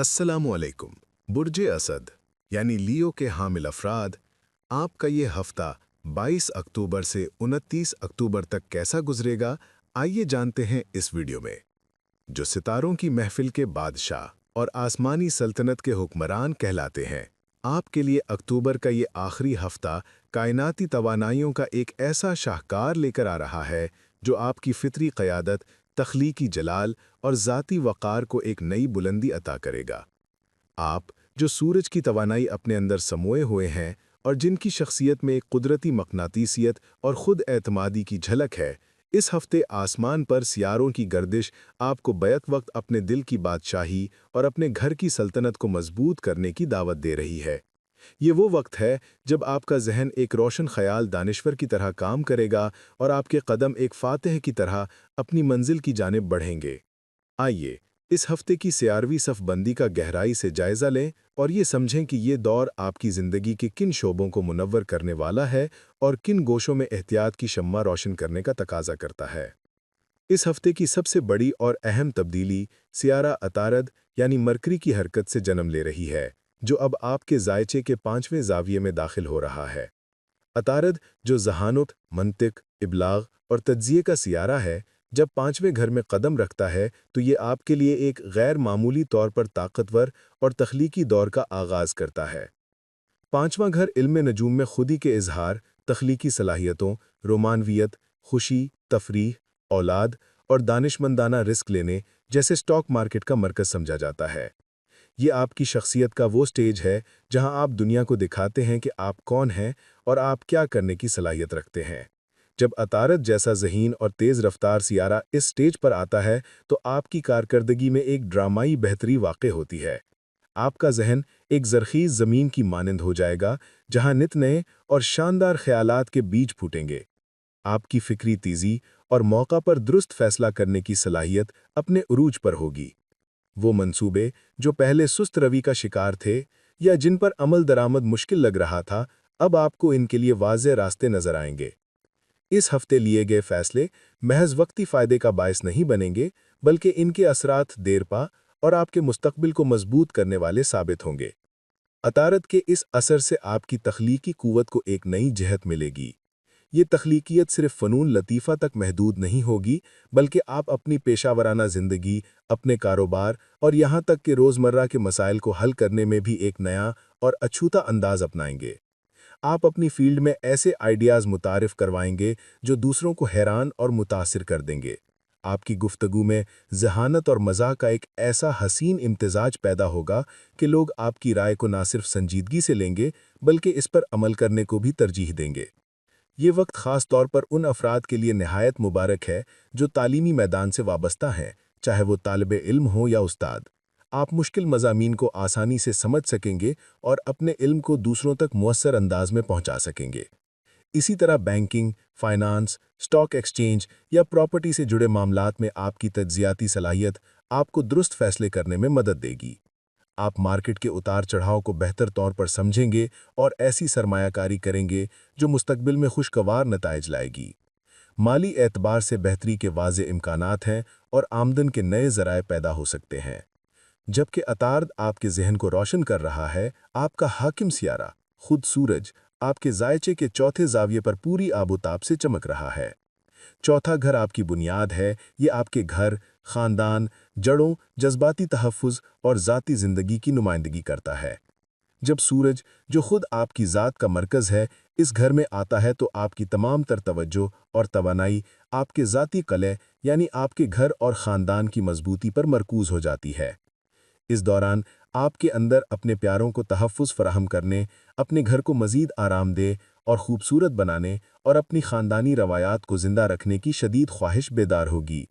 अस्सलामुअलैकुम। बुर्ज असद यानी लियो के हामिल अफराद, आपका ये हफ्ता 22 अक्टूबर से 29 अक्टूबर तक कैसा गुजरेगा, आइए जानते हैं इस वीडियो में। जो सितारों की महफिल के बादशाह और आसमानी सल्तनत के हुक्मरान कहलाते हैं, आपके लिए अक्टूबर का ये आखिरी हफ्ता कायनाती तवानाइयों का एक ऐसा शाहकार लेकर आ रहा है जो आपकी फितरी क़यादत, तख्लीकी जलाल और ज़ाती वक़ार को एक नई बुलंदी अता करेगा। आप, जो सूरज की तवानाई अपने अंदर समोए हुए हैं और जिनकी शख्सियत में एक कुदरती मकनातीसियत और खुद एतमादी की झलक है, इस हफ्ते आसमान पर सियारों की गर्दिश आपको बैक वक्त अपने दिल की बादशाही और अपने घर की सल्तनत को मजबूत करने की दावत दे रही है। ये वो वक्त है जब आपका जहन एक रोशन ख्याल दानिश्वर की तरह काम करेगा और आपके कदम एक फातिह की तरह अपनी मंजिल की जानिब बढ़ेंगे। आइए इस हफ्ते की 11वीं सफ़बंदी का गहराई से जायज़ा लें और ये समझें कि ये दौर आपकी ज़िंदगी के किन शोबों को मुनव्वर करने वाला है और किन गोशों में एहतियात की शम्मा रोशन करने का तकाजा करता है। इस हफ्ते की सबसे बड़ी और अहम तब्दीली सियारा अतारद यानी मरकरी की हरकत से जन्म ले रही है, जो अब आपके जायचे के 5वें ज़ाविये में दाखिल हो रहा है। अतारद, जो ज़हानुत, मंतिक, इबलाग और तज्ज़िये का सियारा है, जब 5वें घर में कदम रखता है तो ये आपके लिए एक गैर मामूली तौर पर ताकतवर और तख्लीकी दौर का आगाज़ करता है। 5वां घर इल्म नजूम में खुदी के इजहार, तख्लीकी सलाहियतों, रोमानवियत, खुशी, तफरीह, औलाद और दानिशमंदाना रिस्क लेने जैसे स्टॉक मार्केट का मरकज़ समझा जाता है। ये आपकी शख्सियत का वो स्टेज है जहां आप दुनिया को दिखाते हैं कि आप कौन हैं और आप क्या करने की सलाहियत रखते हैं। जब अतारत जैसा ज़हीन और तेज़ रफ्तार सियारा इस स्टेज पर आता है तो आपकी कारकर्दगी में एक ड्रामाई बेहतरी वाक़ होती है। आपका जहन एक ज़रख़ीज़ ज़मीन की मानंद हो जाएगा जहां नित नए और शानदार ख़यालात के बीज फूटेंगे। आपकी फ़िक्री तेज़ी और मौका पर दुरुस्त फ़ैसला करने की सलाहियत अपने उरूज पर होगी। वो मंसूबे जो पहले सुस्त रवि का शिकार थे या जिन पर अमल दरामद मुश्किल लग रहा था, अब आपको इनके लिए वाज़ेह रास्ते नजर आएंगे। इस हफ्ते लिए गए फैसले महज वक्ती फ़ायदे का बायस नहीं बनेंगे, बल्कि इनके असरात देरपा और आपके मुस्तकबिल को मजबूत करने वाले साबित होंगे। अतारत के इस असर से आपकी तख्लीकी कुव्वत को एक नई जहत मिलेगी। ये तख्लीकियत सिर्फ फ़नून लतीफ़ा तक महदूद नहीं होगी, बल्कि आप अपनी पेशावराना ज़िंदगी, अपने कारोबार और यहाँ तक कि रोज़मर्रा के मसाइल को हल करने में भी एक नया और अछूता अंदाज़ अपनाएंगे। आप अपनी फ़ील्ड में ऐसे आइडियाज़ मुतारिफ़ करवाएंगे जो दूसरों को हैरान और मुतासिर कर देंगे। आपकी गुफ्तगू में ज़हानत और मज़ाक का एक ऐसा हसीन इम्तिज़ाज पैदा होगा कि लोग आपकी राय को ना सिर्फ संजीदगी से लेंगे, बल्कि इस पर अमल करने को भी तरजीह देंगे। ये वक्त ख़ास तौर पर उन अफराद के लिए नहायत मुबारक है जो तालीमी मैदान से वाबस्ता हैं, चाहे वो तालिब इल्म हो या उस्ताद। आप मुश्किल मज़ामीन को आसानी से समझ सकेंगे और अपने इल्म को दूसरों तक मुअस्सर अंदाज में पहुंचा सकेंगे। इसी तरह बैंकिंग, फाइनेंस, स्टॉक एक्सचेंज या प्रॉपर्टी से जुड़े मामलात में आपकी तज्ज़ियाती सलाहियत आपको दुरुस्त फैसले करने में मदद देगी। आप मार्केट के उतार चढ़ाव को बेहतर तौर पर समझेंगे और ऐसी सरमायाकारी करेंगे जो मुस्तकबिल में खुशगवार नताइज लाएगी। माली एतबार से बेहतरी के वाज़े इम्कानात हैं और आमदन के नए ज़राए पैदा हो सकते हैं। जबकि अतार्द आपके जहन को रोशन कर रहा है, आपका हाकिम सियारा, खुद सूरज, आपके जायचे के चौथे ज़ाविये पर पूरी आबोताब से चमक रहा है। चौथा घर आपकी बुनियाद है, ये आपके घर, ख़ानदान, जड़ों, जज्बाती तहफ़्फ़ुज़ और ज़ाती ज़िंदगी की नुमाइंदगी करता है। जब सूरज, जो खुद आपकी ज़ात का मरकज़ है, इस घर में आता है तो आपकी तमाम तर तवज्जो और तवानाई आपके ज़ाती क़लअ यानी आपके घर और ख़ानदान की मजबूती पर मरकूज़ हो जाती है। इस दौरान आपके अंदर अपने प्यारों को तहफ़्फ़ुज़ फ़राहम करने, अपने घर को मज़ीद आरामदेह और खूबसूरत बनाने और अपनी ख़ानदानी रवायात को ज़िंदा रखने की शदीद ख्वाहिश बेदार होगी।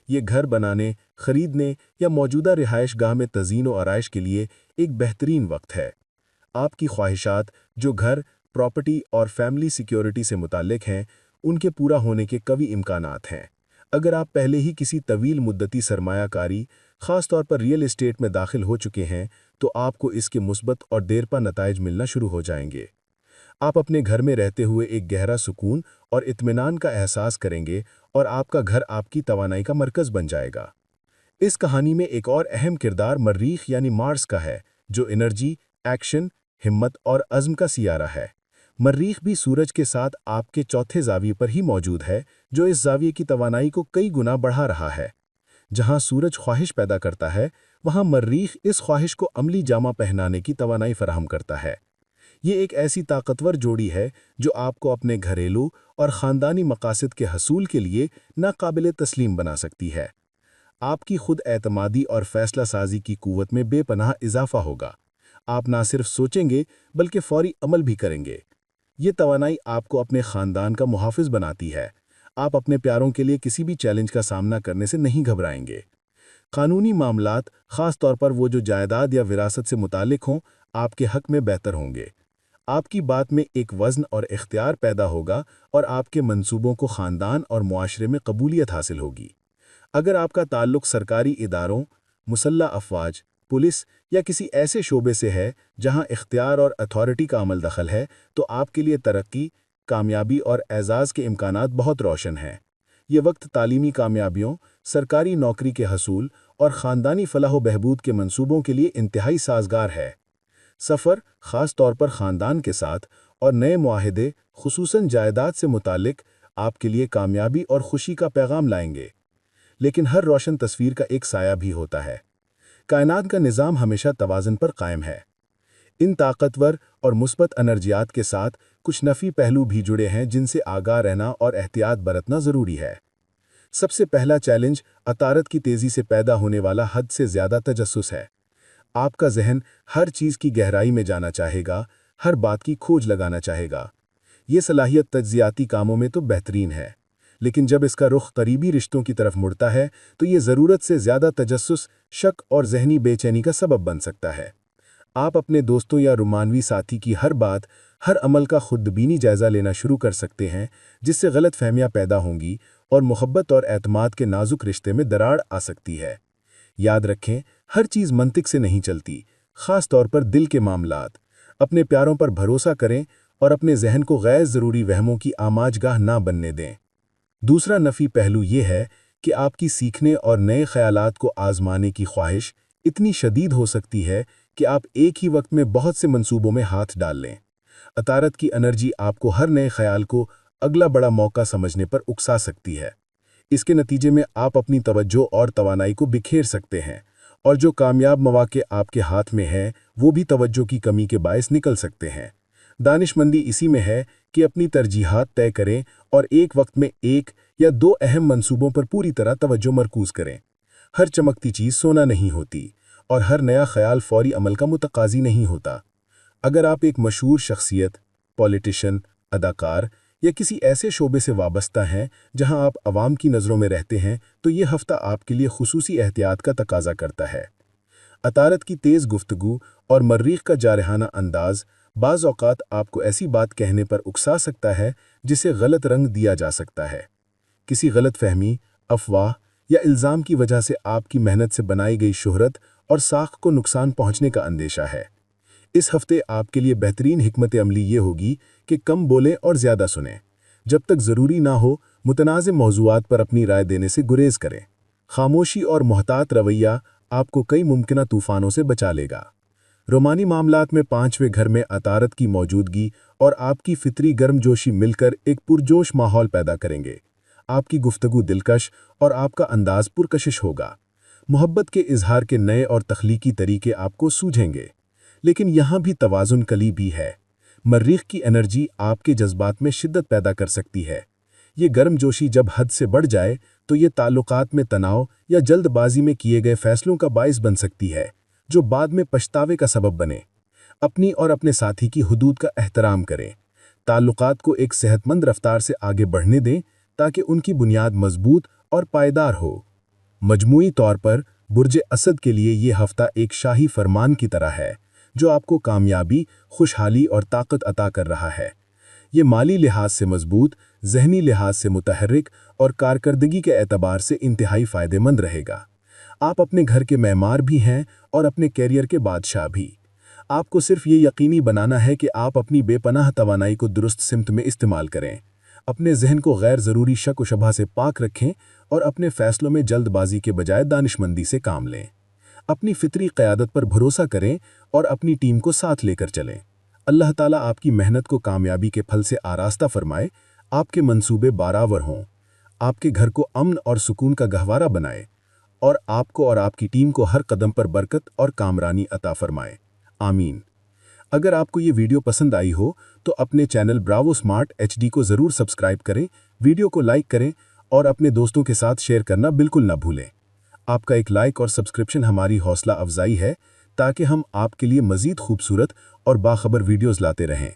ये घर बनाने, ख़रीदने या मौजूदा रिहाइश गाह में तज़ीन व आराइश के लिए एक बेहतरीन वक्त है। आपकी ख्वाहिशात, जो घर, प्रॉपर्टी और फैमिली सिक्योरिटी से मुताल्लिक़ हैं, उनके पूरा होने के कवी इम्कानात हैं। अगर आप पहले ही किसी तवील मुद्दती सरमायाकारी, ख़ास तौर पर रियल एस्टेट में दाखिल हो चुके हैं, तो आपको इसके मुस्बत और देरपा नताइज मिलना शुरू हो जाएंगे। आप अपने घर में रहते हुए एक गहरा सुकून और इत्मीनान का एहसास करेंगे और आपका घर आपकी तवानाई का मरकज़ बन जाएगा। इस कहानी में एक और अहम किरदार मर्रीख यानी मार्स का है, जो एनर्जी, एक्शन, हिम्मत और अज़्म का सियारा है। मर्रीख भी सूरज के साथ आपके चौथे ज़ाविये पर ही मौजूद है, जो इस ज़ाविये की तवानाई को कई गुना बढ़ा रहा है। जहां सूरज ख्वाहिश पैदा करता है, वहां मर्रीख इस ख्वाहिश को अमली जामा पहनाने की तवानाई फराहम करता है। ये एक ऐसी ताकतवर जोड़ी है जो आपको अपने घरेलू और ख़ानदानी मकासद के हसूल के लिए नाकाबिल तस्लीम बना सकती है। आपकी खुद एतमादी और फैसला साजी की कुव्वत में बेपनाह इजाफा होगा। आप ना सिर्फ सोचेंगे बल्कि फौरी अमल भी करेंगे। ये तवानाई आपको अपने ख़ानदान का मुहाफ़िज़ बनाती है। आप अपने प्यारों के लिए किसी भी चैलेंज का सामना करने से नहीं घबराएंगे। कानूनी मामलात, ख़ास तौर पर वो जो जायदाद या विरासत से मुतालिक हों, आपके हक़ में बेहतर होंगे। आपकी बात में एक वज़न और इख्तियार पैदा होगा और आपके मंसूबों को ख़ानदान और मुआशरे में कबूलियत हासिल होगी। अगर आपका ताल्लुक़ सरकारी इदारों, मुसल्लह अफ़वाज, पुलिस या किसी ऐसे शोबे से है जहां इख्तियार और अथॉरिटी का अमल दखल है, तो आपके लिए तरक्की, कामयाबी और एज़ाज़ के इम्कानात बहुत रोशन हैं। ये वक्त तालीमी कामयाबियों, सरकारी नौकरी के हसूल और ख़ानदानी फलाह व बहबूद के मंसूबों के लिए इंतहाई साज़गार है। सफ़र, ख़ास तौर पर ख़ानदान के साथ, और नए मुआहदे, खुसूसन जायदाद से मुतालिक, आपके लिए कामयाबी और खुशी का पैगाम लाएंगे। लेकिन हर रोशन तस्वीर का एक साया भी होता है। कायनात का निज़ाम हमेशा तवाज़ुन पर कायम है। इन ताकतवर और मुस्बत एनर्जियात के साथ कुछ नफ़ी पहलू भी जुड़े हैं जिनसे आगाह रहना और एहतियात बरतना ज़रूरी है। सबसे पहला चैलेंज अतारत की तेज़ी से पैदा होने वाला हद से ज़्यादा तजस्सुस है। आपका जहन हर चीज़ की गहराई में जाना चाहेगा, हर बात की खोज लगाना चाहेगा। ये सलाहियत तज्ज़ियाती कामों में तो बेहतरीन है, लेकिन जब इसका रुख करीबी रिश्तों की तरफ मुड़ता है तो ये ज़रूरत से ज़्यादा तजस्सुस, शक और ज़हनी बेचैनी का सबब बन सकता है। आप अपने दोस्तों या रुमानवी साथी की हर बात, हर अमल का खुदबीनी जायज़ा लेना शुरू कर सकते हैं, जिससे गलतफहमियां पैदा होंगी और मोहब्बत और एतमाद के नाजुक रिश्ते में दरार आ सकती है। याद रखें, हर चीज़ मंतिक से नहीं चलती, ख़ास तौर पर दिल के मामलात। अपने प्यारों पर भरोसा करें और अपने जहन को गैर ज़रूरी वहमों की आमाजगाह ना बनने दें। दूसरा नफ़ी पहलू ये है कि आपकी सीखने और नए ख़यालात को आज़माने की ख्वाहिश इतनी शदीद हो सकती है कि आप एक ही वक्त में बहुत से मंसूबों में हाथ डाल लें। अतारत की एनर्जी आपको हर नए ख्याल को अगला बड़ा मौका समझने पर उकसा सकती है। इसके नतीजे में आप अपनी तवज्जो और तवानाई को बिखेर सकते हैं, और जो कामयाब मौके आपके हाथ में हैं, वो भी तवज्जो की कमी के बायस निकल सकते हैं। दानिशमंदी इसी में है कि अपनी तरजीहात तय करें और एक वक्त में एक या दो अहम मंसूबों पर पूरी तरह तवज्जो मरकूज़ करें। हर चमकती चीज़ सोना नहीं होती, और हर नया ख्याल फौरी अमल का मुतकाज़ी नहीं होता। अगर आप एक मशहूर शख्सियत, पॉलिटिशियन, अदाकार या किसी ऐसे शोबे से वाबस्ता हैं जहां आप अवाम की नज़रों में रहते हैं, तो ये हफ्ता आपके लिए खुसूसी एहतियात का तकाजा करता है। अतारत की तेज़ गुफ्तगू और मर्रीख का जारहाना अंदाज बाज़ औक़ात आपको ऐसी बात कहने पर उकसा सकता है जिसे गलत रंग दिया जा सकता है। किसी गलत फहमी, अफवाह या इल्ज़ाम की वजह से आपकी मेहनत से बनाई गई शोहरत और साख को नुकसान पहुंचने का अंदेशा है। इस हफ्ते आपके लिए बेहतरीन हिकमत अमली ये होगी कि कम बोलें और ज़्यादा सुनें। जब तक ज़रूरी ना हो, मुतनाज़िम मौज़ूआत पर अपनी राय देने से गुरेज करें। खामोशी और मोहतात रवैया आपको कई मुमकिन तूफ़ानों से बचा लेगा। रोमानी मामलात में पांचवें घर में अतारत की मौजूदगी और आपकी फितरी गर्मजोशी मिलकर एक पुरजोश माहौल पैदा करेंगे। आपकी गुफ्तगू दिलकश और आपका अंदाज पुरकशिश होगा। मोहब्बत के इजहार के नए और तख्लीकी तरीके आपको सूझेंगे। लेकिन यहाँ भी तवाज़ुन कली भी है। मर्रीख की एनर्जी आपके जज्बात में शिद्दत पैदा कर सकती है। ये गर्मजोशी जब हद से बढ़ जाए तो ये ताल्लुकात में तनाव या जल्दबाजी में किए गए फैसलों का बाइस बन सकती है, जो बाद में पछतावे का सबब बने। अपनी और अपने साथी की हुदूद का एहतराम करें। ताल्लुकात को एक सेहतमंद रफ्तार से आगे बढ़ने दें ताकि उनकी बुनियाद मजबूत और पायदार हो। मजमूई तौर पर बुर्ज असद के लिए ये हफ्ता एक शाही फरमान की तरह है, जो आपको कामयाबी, खुशहाली और ताकत अता कर रहा है। ये माली लिहाज से मजबूत, ज़हनी लिहाज से मुतहर्रिक और कारकर्दगी के एतबार से इंतहाई फ़ायदेमंद रहेगा। आप अपने घर के मेमार भी हैं और अपने कैरियर के बादशाह भी। आपको सिर्फ ये यकीनी बनाना है कि आप अपनी बेपनाह तवानाई को दुरुस्त सिमत में इस्तेमाल करें। اپنے ذہن کو غیر ضروری شک و شبہ سے پاک رکھیں اور اپنے فیصلوں میں جلد بازی کے بجائے دانشمندی سے کام لیں۔ اپنی فطری قیادت پر بھروسہ کریں اور اپنی ٹیم کو ساتھ لے کر چلیں۔ اللہ تعالیٰ آپ کی محنت کو کامیابی کے پھل سے آراستہ فرمائے، آپ کے منصوبے برآور ہوں، آپ کے گھر کو امن اور سکون کا گہوارہ بنائے، اور آپ کو اور آپ کی ٹیم کو ہر قدم پر برکت اور کامرانی عطا فرمائے۔ آمین۔ اگر آپ کو یہ ویڈیو پسند آئی ہو تو اپنے چینل براوو اسمارٹ HD کو ضرور سبسکرائب کریں، ویڈیو کو لائک کریں اور اپنے دوستوں کے ساتھ شیئر کرنا بالکل نہ بھولیں۔ آپ کا ایک لائک اور سبسکرپشن ہماری حوصلہ افزائی ہے تاکہ ہم آپ کے لیے مزید خوبصورت اور باخبر ویڈیوز لاتے رہیں۔